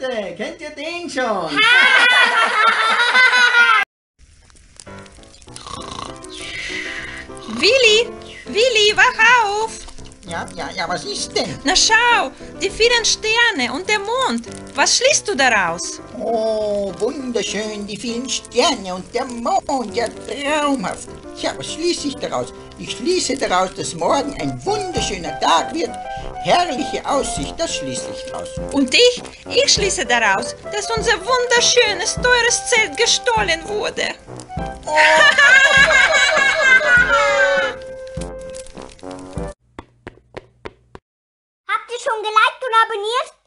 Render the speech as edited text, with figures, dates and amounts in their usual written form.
Leute, kennt ihr den schon? Willi, wach auf! Ja, was ist denn? Na schau, die vielen Sterne und der Mond. Was schließt du daraus? Oh, wunderschön, die vielen Sterne und der Mond, ja traumhaft. Tja, was schließe ich daraus? Ich schließe daraus, dass morgen ein wunderschöner Tag wird. Herrliche Aussicht, das schließe ich daraus. Und ich schließe daraus, dass unser wunderschönes, teures Zelt gestohlen wurde. Habt ihr schon geliked und abonniert?